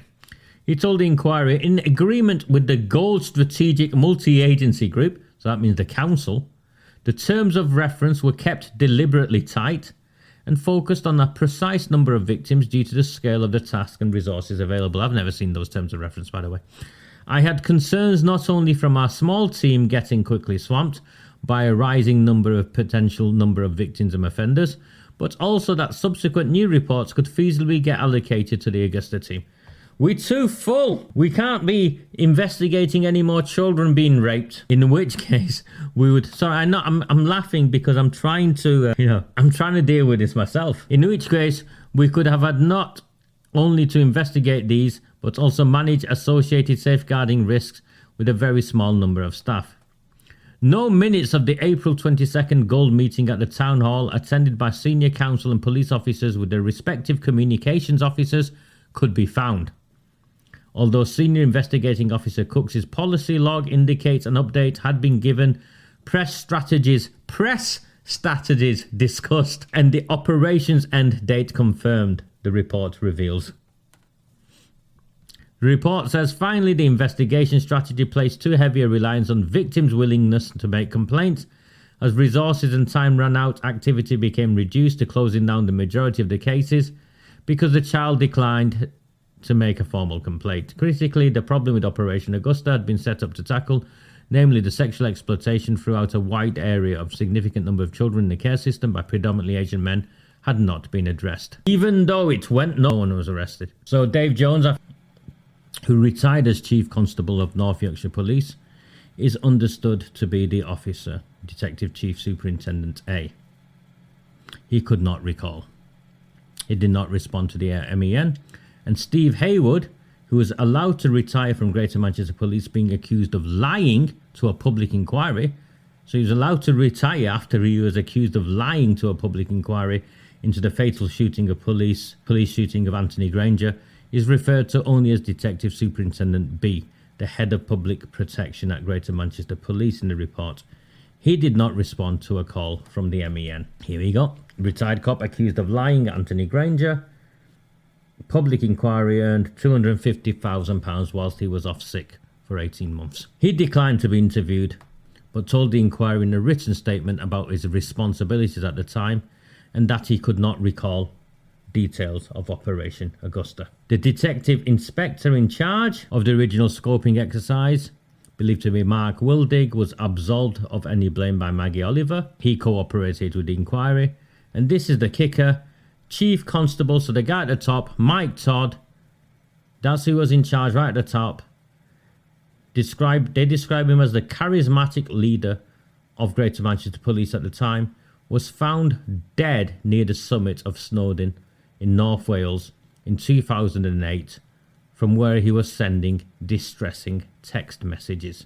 He told the inquiry, in agreement with the Gold Strategic Multi-Agency Group, so that means the council, the terms of reference were kept deliberately tight and focused on a precise number of victims due to the scale of the task and resources available. I've never seen those terms of reference, by the way. I had concerns not only from our small team getting quickly swamped by a rising potential number of victims and offenders, but also that subsequent new reports could feasibly get allocated to the Augusta team. We're too full. We can't be investigating any more children being raped. In which case, we would. Sorry, I'm laughing because I'm trying to, I'm trying to deal with this myself. In which case, we could have had not only to investigate these, but also manage associated safeguarding risks with a very small number of staff. No minutes of the April 22nd Gold meeting at the Town Hall, attended by senior council and police officers with their respective communications officers, could be found. Although Senior Investigating Officer Cooks' policy log indicates an update had been given, press strategies discussed, and the operation's end date confirmed, the report reveals. The report says, finally, the investigation strategy placed too heavy a reliance on victims' willingness to make complaints. As resources and time ran out, activity became reduced to closing down the majority of the cases because the child declined to make a formal complaint. Critically, the problem with Operation Augusta had been set up to tackle, namely the sexual exploitation throughout a wide area of significant number of children in the care system by predominantly Asian men, had not been addressed. Even though it went, no one was arrested. So Dave Jones, who retired as Chief Constable of North Yorkshire Police, is understood to be the officer, Detective Chief Superintendent A. He could not recall. He did not respond to the MEN. And Steve Haywood, who was allowed to retire from Greater Manchester Police being accused of lying to a public inquiry. So he was allowed to retire after he was accused of lying to a public inquiry into the fatal shooting of police shooting of Anthony Granger, is referred to only as Detective Superintendent B, the head of public protection at Greater Manchester Police in the report. He did not respond to a call from the MEN. Here we go. Retired cop accused of lying at Anthony Granger. Public inquiry earned £250,000 whilst he was off sick for 18 months. He declined to be interviewed, but told the inquiry in a written statement about his responsibilities at the time and that he could not recall details of Operation Augusta. The detective inspector in charge of the original scoping exercise, believed to be Mark Wildig, was absolved of any blame by Maggie Oliver. He cooperated with the inquiry, and this is the kicker. Chief Constable, so the guy at the top, Mike Todd, that's who was in charge right at the top. They describe him as the charismatic leader of Greater Manchester Police at the time, was found dead near the summit of Snowdon in North Wales in 2008, from where he was sending distressing text messages.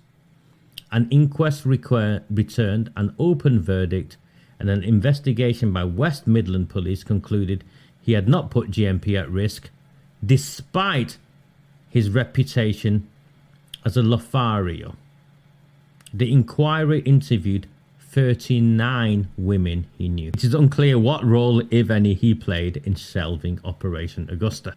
An inquest returned an open verdict, and an investigation by West Midland Police concluded he had not put GMP at risk, despite his reputation as a Lothario. The inquiry interviewed 39 women he knew. It is unclear what role, if any, he played in shelving Operation Augusta.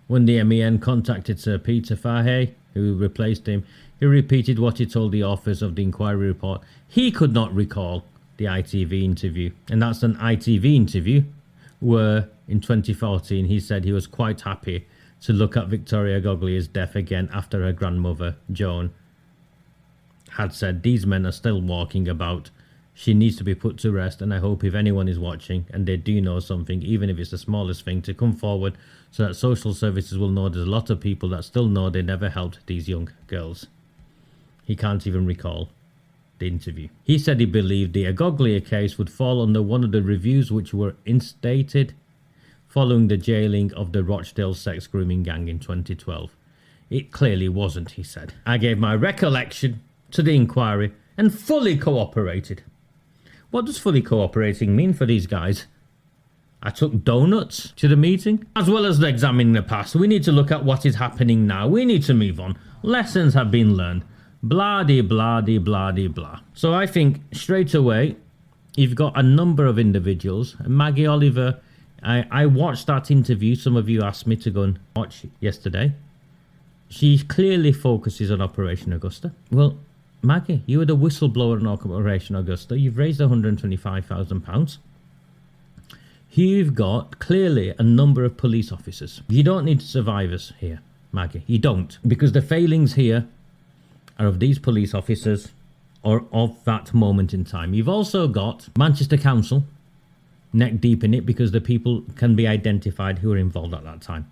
When the MEN contacted Sir Peter Fahey, who replaced him, he repeated what he told the authors of the inquiry report. He could not recall the ITV interview. And that's an ITV interview where in 2014 he said he was quite happy to look at Victoria Agoglia's death again after her grandmother, Joan, had said, these men are still walking about. She needs to be put to rest, and I hope if anyone is watching and they do know something, even if it's the smallest thing, to come forward so that social services will know there's a lot of people that still know they never helped these young girls. He can't even recall the interview. He said he believed the Agoglia case would fall under one of the reviews which were instated following the jailing of the Rochdale sex grooming gang in 2012. It clearly wasn't, he said. I gave my recollection to the inquiry and fully cooperated. What does fully cooperating mean for these guys? I took donuts to the meeting. As well as examining the past, we need to look at what is happening now. We need to move on. Lessons have been learned. Blah de blah de blah de blah. So I think straight away, you've got a number of individuals. Maggie Oliver, I watched that interview. Some of you asked me to go and watch yesterday. She clearly focuses on Operation Augusta. Well, Maggie, you were the whistleblower on Operation Augusta. You've raised £125,000. You've got clearly a number of police officers. You don't need survivors here, Maggie. You don't. Because the failings here are of these police officers or of that moment in time. You've also got Manchester Council neck deep in it because the people can be identified who are involved at that time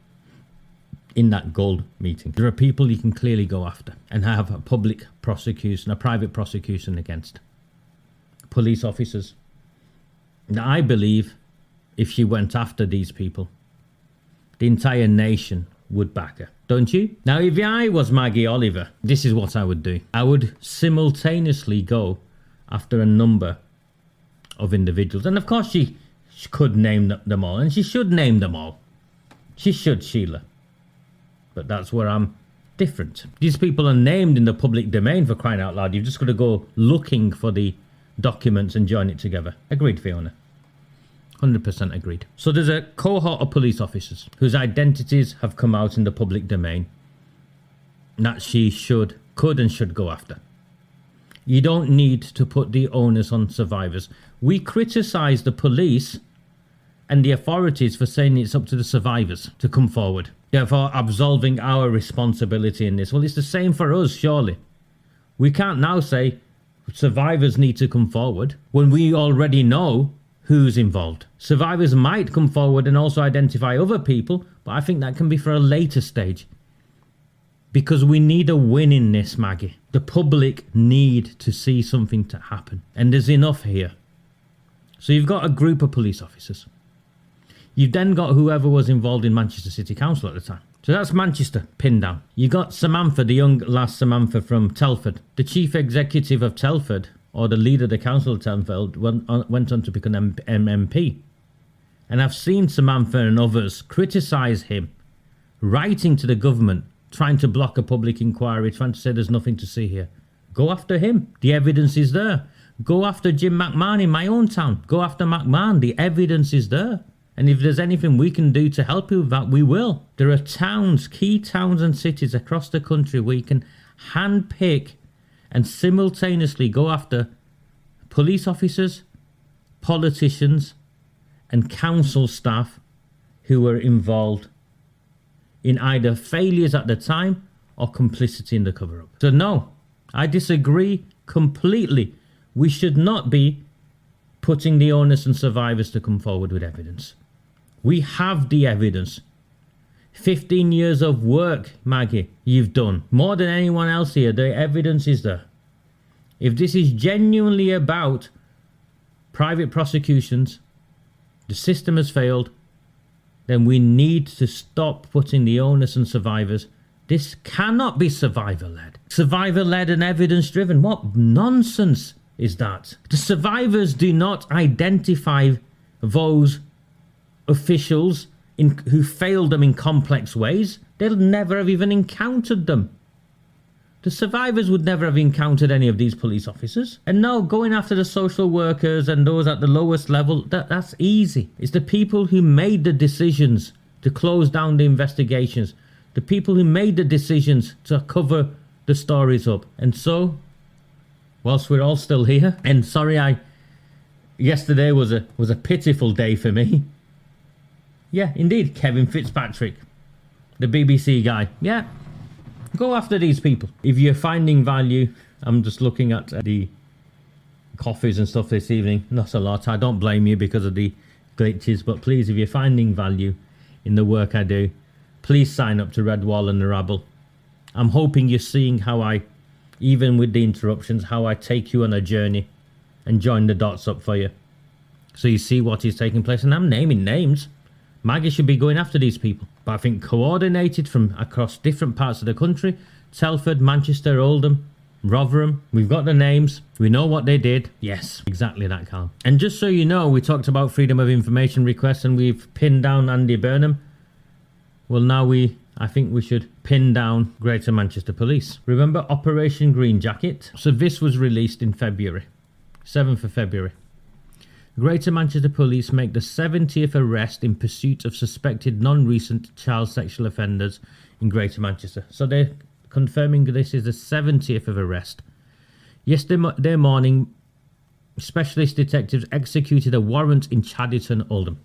in that gold meeting. There are people you can clearly go after and have a public prosecution, a private prosecution against. Police officers. Now, I believe if she went after these people, the entire nation would back her. Don't you? Now, if I was Maggie Oliver, this is what I would do. I would simultaneously go after a number of individuals. And of course, she could name them all. And she should name them all. She should, Sheila. But that's where I'm different. These people are named in the public domain, for crying out loud. You've just got to go looking for the documents and join it together. Agreed, Fiona. 100% agreed. So there's a cohort of police officers whose identities have come out in the public domain that she could and should go after. You don't need to put the onus on survivors. We criticise the police and the authorities for saying it's up to the survivors to come forward, therefore absolving our responsibility in this. Well, it's the same for us, surely. We can't now say survivors need to come forward when we already know who's involved. Survivors might come forward and also identify other people, but I think that can be for a later stage. Because we need a win in this, Maggie. The public need to see something to happen. And there's enough here. So you've got a group of police officers. You've then got whoever was involved in Manchester City Council at the time. So that's Manchester, pinned down. You got Samantha, the young lass Samantha from Telford. The chief executive of Telford, or the leader of the council of Telford, went on to become an MP. And I've seen Samantha and others criticise him, writing to the government, trying to block a public inquiry, trying to say there's nothing to see here. Go after him. The evidence is there. Go after Jim McMahon in my own town. Go after McMahon. The evidence is there. And if there's anything we can do to help you with that, we will. There are towns, key towns and cities across the country where you can handpick and simultaneously go after police officers, politicians, and council staff who were involved in either failures at the time or complicity in the cover-up. So no, I disagree completely. We should not be putting the onus on survivors to come forward with evidence. We have the evidence. 15 years of work, Maggie, you've done. More than anyone else here, the evidence is there. If this is genuinely about private prosecutions, the system has failed, then we need to stop putting the onus on survivors. This cannot be survivor-led. Survivor-led and evidence-driven. What nonsense is that? The survivors do not identify those officials who failed them in complex ways. They'll never have even encountered them. The survivors would never have encountered any of these police officers. And no, going after the social workers and those at the lowest level, that's easy. It's the people who made the decisions to close down the investigations, the people who made the decisions to cover the stories up. And so, whilst we're all still here, and sorry, yesterday was a pitiful day for me. Yeah, indeed, Kevin Fitzpatrick, the BBC guy. Yeah, go after these people. If you're finding value, I'm just looking at the coffees and stuff this evening. Not a lot. I don't blame you because of the glitches, but please, if you're finding value in the work I do, please sign up to Redwall and the Rabble. I'm hoping you're seeing how I, even with the interruptions, how I take you on a journey and join the dots up for you. So you see what is taking place. And I'm naming names. Maggie should be going after these people. But I think coordinated from across different parts of the country, Telford, Manchester, Oldham, Rotherham, we've got the names, we know what they did. Yes, exactly that, Carl. And just so you know, we talked about freedom of information requests and we've pinned down Andy Burnham. Well, now I think we should pin down Greater Manchester Police. Remember Operation Green Jacket? So this was released in February, 7th of February. Greater Manchester Police make the 70th arrest in pursuit of suspected non-recent child sexual offenders in Greater Manchester. So they're confirming this is the 70th of arrest. Yesterday morning, specialist detectives executed a warrant in Chadderton, Oldham.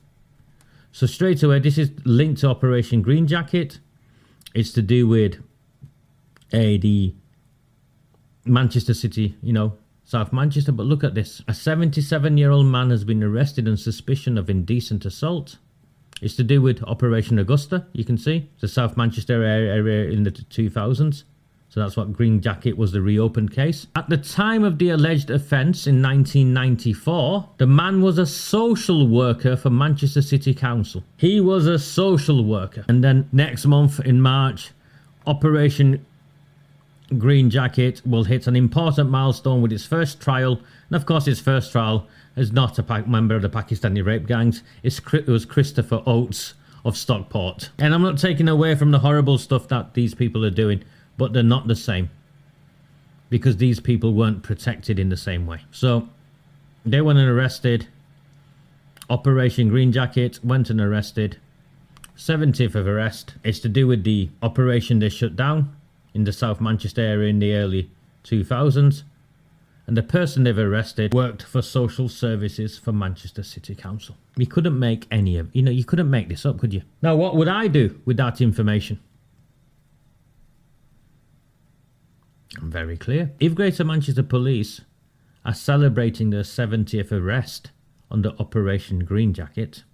So straight away, this is linked to Operation Green Jacket. It's to do with the Manchester City, South Manchester. But look at this. A 77-year-old man has been arrested on suspicion of indecent assault. It's to do with Operation Augusta, you can see. The South Manchester area in the 2000s. So that's what Green Jacket was, the reopened case. At the time of the alleged offence in 1994, the man was a social worker for Manchester City Council. He was a social worker. And then next month in March, Operation Green Jacket will hit an important milestone with its first trial. And of course, its first trial is not a member of the Pakistani Rape Gangs. It was Christopher Oates of Stockport. And I'm not taking away from the horrible stuff that these people are doing, but they're not the same, because these people weren't protected in the same way. So they went and arrested. Operation Green Jacket went and arrested. 70th of arrest. It's to do with the operation they shut down in the South Manchester area in the early 2000s. And the person they've arrested worked for social services for Manchester City Council. You couldn't make any of, you couldn't make this up, could you? Now, what would I do with that information? I'm very clear. If Greater Manchester Police are celebrating their 70th arrest under Operation Green Jacket,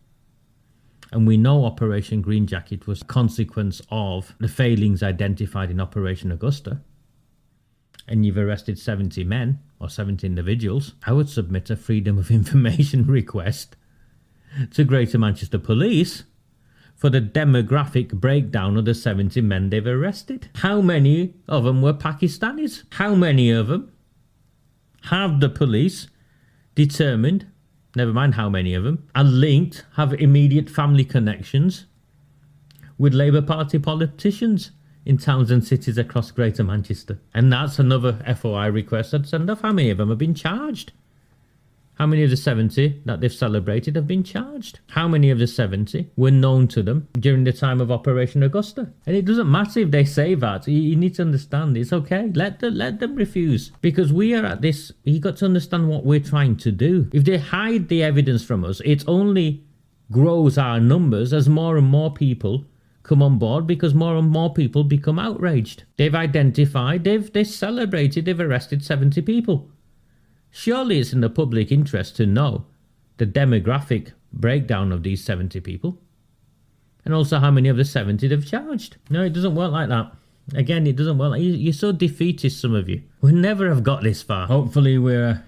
and we know Operation Green Jacket was a consequence of the failings identified in Operation Augusta, and you've arrested 70 men or 70 individuals, I would submit a Freedom of Information request to Greater Manchester Police for the demographic breakdown of the 70 men they've arrested. How many of them were Pakistanis? How many of them have the police determined, never mind how many of them, are linked, have immediate family connections with Labour Party politicians in towns and cities across Greater Manchester? And that's another FOI request I'd send off. How many of them have been charged? How many of the 70 that they've celebrated have been charged? How many of the 70 were known to them during the time of Operation Augusta? And it doesn't matter if they say that. You need to understand it's okay. Let them refuse. Because we are at this, you got to understand what we're trying to do. If they hide the evidence from us, it only grows our numbers as more and more people come on board, because more and more people become outraged. They've identified, they've celebrated, they've arrested 70 people. Surely it's in the public interest to know the demographic breakdown of these 70 people, and also how many of the 70 they've charged. No, it doesn't work like that. Again, it doesn't work. You're so defeatist, some of you. We never have got this far. Hopefully we're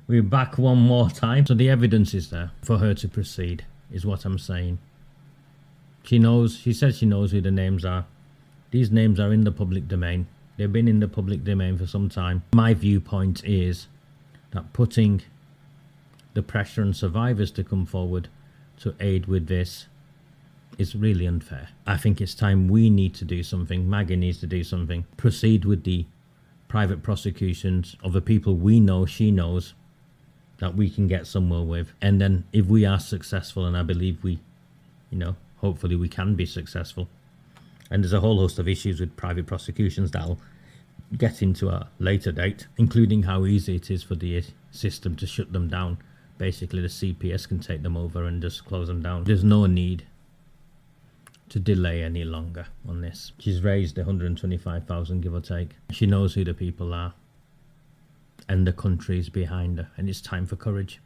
back one more time. So the evidence is there for her to proceed, is what I'm saying. She says she knows who the names are. These names are in the public domain. They've been in the public domain for some time. My viewpoint is that putting the pressure on survivors to come forward to aid with this is really unfair. I think it's time we need to do something. Maggie needs to do something. Proceed with the private prosecutions of the people we know, she knows, that we can get somewhere with. And then if we are successful, and I believe we, hopefully we can be successful. And there's a whole host of issues with private prosecutions that'll get into a later date, including how easy it is for the system to shut them down. Basically, the CPS can take them over and just close them down. There's no need to delay any longer on this. She's raised 125,000, give or take. She knows who the people are, and the country is behind her, and it's time for courage.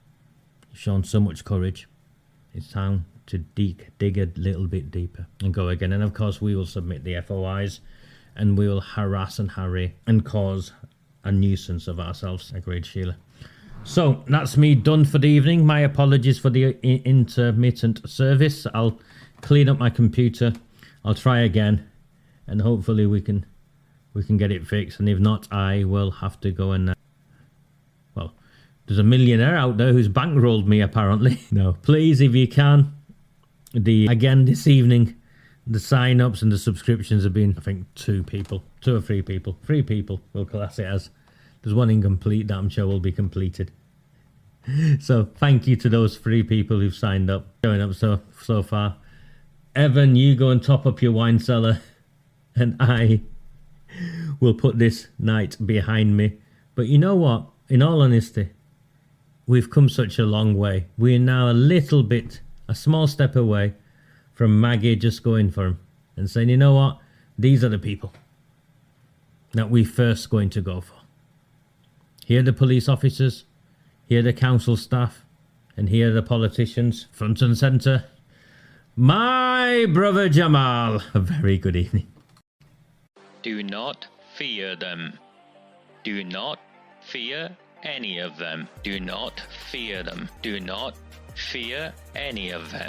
She's shown so much courage. It's time to dig a little bit deeper and go again. And of course, we will submit the FOIs, and we will harass and harry and cause a nuisance of ourselves. Agreed, Sheila. So that's me done for the evening. My apologies for the intermittent service. I'll clean up my computer. I'll try again, and hopefully we can get it fixed. And if not, I will have to go and well, there's a millionaire out there who's bankrolled me apparently. No, please, if you can. Again this evening, the sign-ups and the subscriptions have been, I think, 2 or 3 people. 3 people, we'll class it as. There's one incomplete that I'm sure will be completed. So thank you to those 3 people who've signed up, showing up so far. Evan, you go and top up your wine cellar, and I will put this night behind me. But you know what? In all honesty, we've come such a long way. We're now a little bit a small step away from Maggie just going for him and saying, you know what, these are the people that we first going to go for. Here are the police officers, here are the council staff, and here are the politicians, front and centre. My brother Jamal. A very good evening. Do not fear them. Do not fear any of them. Do not fear them. Do not fear any of them.